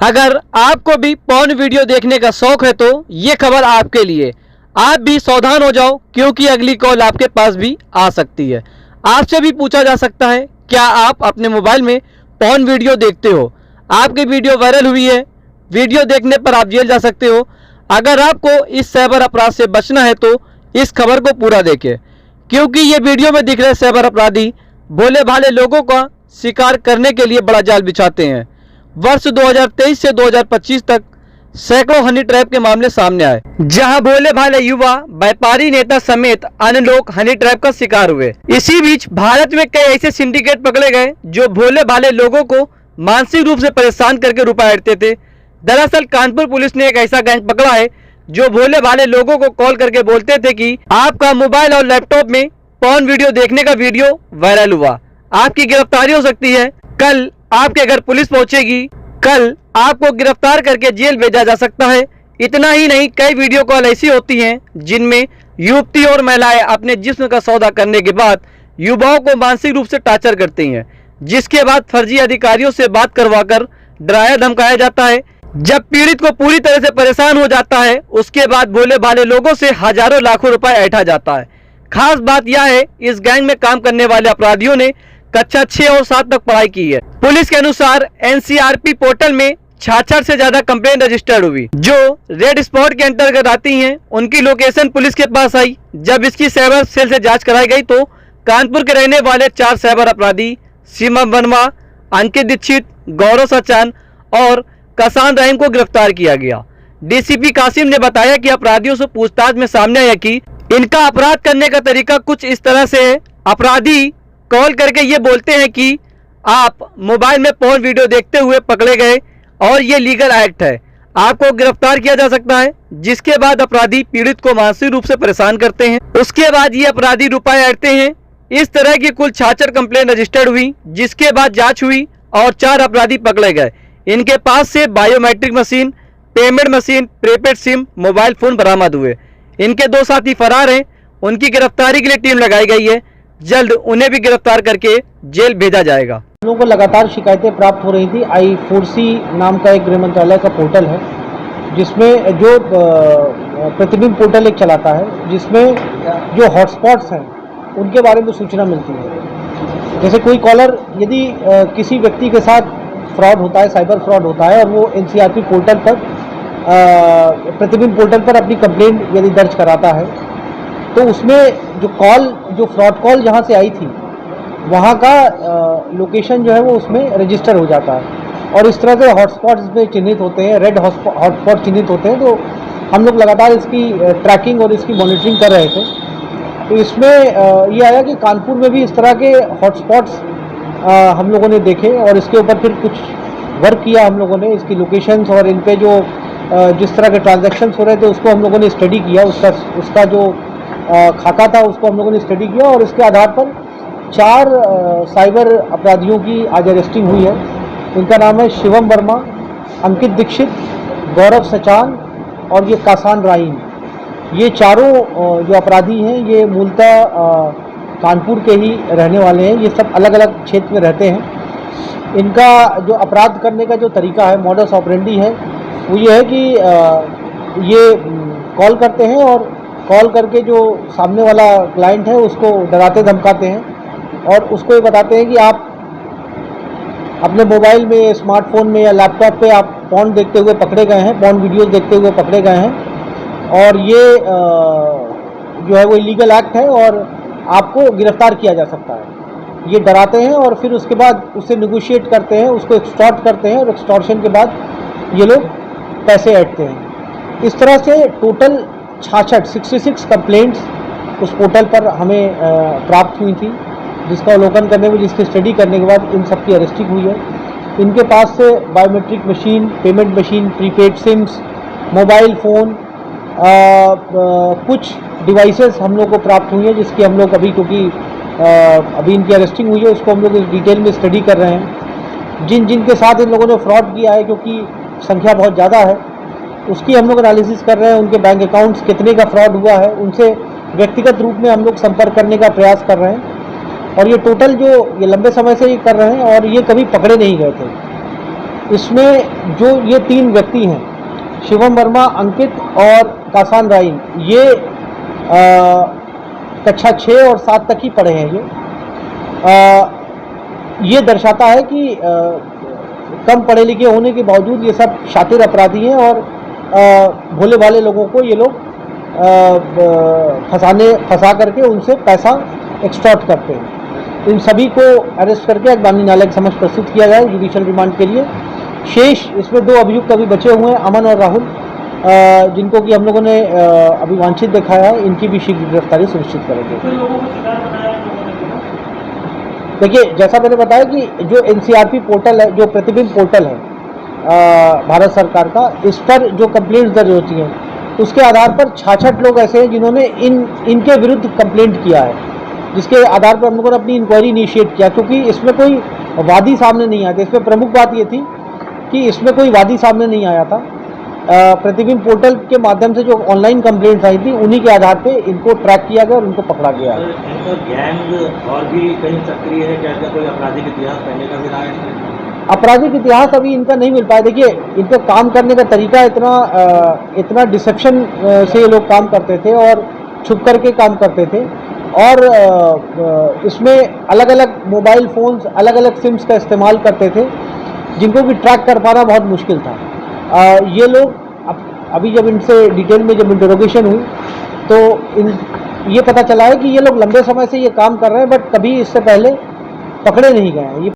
अगर आपको भी पॉर्न वीडियो देखने का शौक है तो ये खबर आपके लिए। आप भी सावधान हो जाओ क्योंकि अगली कॉल आपके पास भी आ सकती है। आपसे भी पूछा जा सकता है क्या आप अपने मोबाइल में पॉर्न वीडियो देखते हो। आपकी वीडियो वायरल हुई है, वीडियो देखने पर आप जेल जा सकते हो। अगर आपको इस साइबर अपराध से बचना है तो इस खबर को पूरा देखें, क्योंकि ये वीडियो में दिख रहे साइबर अपराधी भोले भाले लोगों का शिकार करने के लिए बड़ा जाल बिछाते हैं। वर्ष 2023 से 2025 तक सैकड़ों हनी ट्रैप के मामले सामने आए, जहां भोले भाले युवा, व्यापारी, नेता समेत अन्य लोग हनी ट्रैप का शिकार हुए। इसी बीच भारत में कई ऐसे सिंडिकेट पकड़े गए जो भोले भाले लोगों को मानसिक रूप से परेशान करके रुपए ऐंठते थे। दरअसल कानपुर पुलिस ने एक ऐसा गैंग पकड़ा है जो भोले भाले लोगों को कॉल करके बोलते थे कि आपका मोबाइल और लैपटॉप में पॉर्न वीडियो देखने का वीडियो वायरल हुआ, आपकी गिरफ्तारी हो सकती है। कल आपके घर पुलिस पहुंचेगी, कल आपको गिरफ्तार करके जेल भेजा जा सकता है। इतना ही नहीं, कई वीडियो कॉल ऐसी होती हैं जिनमें युवती और महिलाएं अपने जिस्म का सौदा करने के बाद युवाओं को मानसिक रूप से टॉर्चर करती हैं, जिसके बाद फर्जी अधिकारियों से बात करवाकर डराया धमकाया जाता है। जब पीड़ित को पूरी तरह से परेशान हो जाता है, उसके बाद भोले भाले लोगों से हजारों लाखों रुपए ऐंठा जाता है। खास बात यह है, इस गैंग में काम करने वाले अपराधियों ने कक्षा 6 और 7 तक पढ़ाई की है। पुलिस के अनुसार एनसीआरपी पोर्टल में 66 से ज्यादा कंप्लेंट रजिस्टर्ड हुई जो रेड स्पॉट के अंतर्गत आती हैं। उनकी लोकेशन पुलिस के पास आई। जब इसकी साइबर सेल से जांच कराई गई तो कानपुर के रहने वाले 4 साइबर अपराधी सीमा वर्मा, अंकित दीक्षित, गौरव सचान और कसान रहीम को गिरफ्तार किया गया। डीसीपी कासिम ने बताया कि अपराधियों से पूछताछ में सामने आया कि इनका अपराध करने का तरीका कुछ इस तरह से है। अपराधी कॉल करके ये बोलते हैं कि आप मोबाइल में पॉर्न वीडियो देखते हुए पकड़े गए और ये लीगल एक्ट है, आपको गिरफ्तार किया जा सकता है। जिसके बाद अपराधी पीड़ित को मानसिक रूप से परेशान करते हैं। उसके बाद ये अपराधी रुपए ऐंठते हैं। इस तरह की कुल 66 कंप्लेंट रजिस्टर्ड हुई, जिसके बाद जांच हुई और 4 अपराधी पकड़े गए। इनके पास से biometric machine, payment machine, prepaid SIM, mobile phone बरामद हुए। इनके 2 साथी फरार हैं। उनकी गिरफ्तारी के लिए टीम लगाई गई है। जल्द उन्हें भी गिरफ्तार करके जेल भेजा जाएगा। हम लोगों को लगातार शिकायतें प्राप्त हो रही थी। I4C नाम का एक गृह मंत्रालय का पोर्टल है, जिसमें जो प्रतिबिंब पोर्टल एक चलाता है, जिसमें जो हॉटस्पॉट्स हैं उनके बारे में सूचना मिलती है। जैसे कोई कॉलर यदि किसी व्यक्ति के साथ फ्रॉड होता है, साइबर फ्रॉड होता है, और वो एनसीआरपी पोर्टल पर प्रतिबिंब पोर्टल पर अपनी कंप्लेंट यदि दर्ज कराता है, तो उसमें जो फ्रॉड कॉल जहाँ से आई थी वहाँ का लोकेशन जो है वो उसमें रजिस्टर हो जाता है। और इस तरह से हॉटस्पॉट्स में चिन्हित होते हैं, रेड हॉटस्पॉट चिन्हित होते हैं। तो हम लोग लगातार इसकी ट्रैकिंग और इसकी मॉनिटरिंग कर रहे थे। तो इसमें ये आया कि कानपुर में भी इस तरह के हॉटस्पॉट्स हम लोगों ने देखे और इसके ऊपर फिर कुछ वर्क किया हम लोगों ने। इसकी लोकेशंस और इन पे जो जिस तरह के ट्रांजैक्शंस हो रहे थे उसको हम लोगों ने स्टडी किया। उसका जो खाका था उसको हम लोगों ने स्टडी किया और इसके आधार पर 4 साइबर अपराधियों की आज अरेस्टिंग हुई है। इनका नाम है शिवम वर्मा, अंकित दीक्षित, गौरव सचान और ये कसान रहीम। ये चारों जो अपराधी हैं ये मूलतः कानपुर के ही रहने वाले हैं। ये सब अलग अलग क्षेत्र में रहते हैं। इनका जो अपराध करने का जो तरीका है, मॉडस ऑपरेंडी है, वो ये है कि ये कॉल करते हैं और कॉल करके जो सामने वाला क्लाइंट है उसको डराते धमकाते हैं और उसको ये बताते हैं कि आप अपने मोबाइल में, स्मार्टफोन में या लैपटॉप पे आप पॉर्न देखते हुए पकड़े गए हैं, पॉर्न वीडियोस देखते हुए पकड़े गए हैं और ये जो है वो इलीगल एक्ट है और आपको गिरफ्तार किया जा सकता है। ये डराते हैं और फिर उसके बाद उससे नेगोशिएट करते हैं, उसको एक्सटॉर्ट करते हैं और एक्सटॉर्शन के बाद ये लोग पैसे ऐंठते हैं। इस तरह से टोटल 66 कंप्लेंट्स उस पोर्टल पर हमें प्राप्त हुई थी, जिसका अवलोकन करने में, जिसकी स्टडी करने के बाद इन सब की अरेस्टिंग हुई है। इनके पास से biometric machine, payment machine, prepaid sims, mobile phone, कुछ डिवाइसेस हम लोग को प्राप्त हुई है, जिसकी हम लोग अभी, क्योंकि अभी इनकी अरेस्टिंग हुई है, उसको हम लोग डिटेल में स्टडी कर रहे हैं। जिन के साथ इन लोगों ने फ्रॉड किया है, क्योंकि संख्या बहुत ज़्यादा है, उसकी हम लोग एनालिसिस कर रहे हैं। उनके बैंक अकाउंट्स कितने का फ्रॉड हुआ है, उनसे व्यक्तिगत रूप में हम लोग संपर्क करने का प्रयास कर रहे हैं। और ये टोटल जो ये लंबे समय से ये कर रहे हैं और ये कभी पकड़े नहीं गए थे। इसमें जो ये 3 व्यक्ति हैं, शिवम वर्मा, अंकित और कासान राय, ये कक्षा 6 और 7 तक ही पढ़े हैं। ये दर्शाता है कि कम पढ़े लिखे होने के बावजूद ये सब शातिर अपराधी हैं और भोले भाले लोगों को ये लोग फंसा करके उनसे पैसा एक्सटॉर्ट करते हैं। इन सभी को अरेस्ट करके अगवानी न्यायालय के समक्ष प्रस्तुत किया गया है जुडिशियल रिमांड के लिए। शेष इसमें 2 अभियुक्त अभी बचे हुए हैं, अमन और राहुल, जिनको कि हम लोगों ने अभी वांछित दिखाया है। इनकी भी शीघ्र गिरफ्तारी सुनिश्चित करेंगे। देखिए, जैसा मैंने बताया कि जो एनसीआरपी पोर्टल है, जो प्रतिबिंब पोर्टल है भारत सरकार का, इस पर जो कंप्लेंट्स दर्ज होती हैं उसके आधार पर 66 लोग ऐसे हैं जिन्होंने इनके विरुद्ध कंप्लेंट किया है, जिसके आधार पर हम लोगों ने अपनी इंक्वायरी इनिशिएट किया। क्योंकि इसमें कोई वादी सामने नहीं आया था। इसमें प्रमुख बात ये थी कि इसमें कोई वादी सामने नहीं आया था। प्रतिबिंब पोर्टल के माध्यम से जो ऑनलाइन कंप्लेंट्स आई थी उन्हीं के आधार पे इनको ट्रैक किया गया और उनको पकड़ा गया। इनका गैंग और भी कहीं सक्रिय है क्या? कोई आपराधिक इतिहास पहले का भी रहा है? आपराधिक इतिहास अभी इनका नहीं मिल पाया। देखिए, इनका काम करने का तरीका इतना डिसेप्शन से ये लोग काम करते थे और छुप करके काम करते थे और इसमें अलग अलग मोबाइल फ़ोन्स, अलग अलग सिम्स का इस्तेमाल करते थे, जिनको भी ट्रैक कर पाना बहुत मुश्किल था। ये लोग अभी जब इनसे डिटेल में जब इंटरोगेशन हुई तो ये पता चला है कि ये लोग लंबे समय से ये काम कर रहे हैं, बट कभी इससे पहले पकड़े नहीं गए हैं।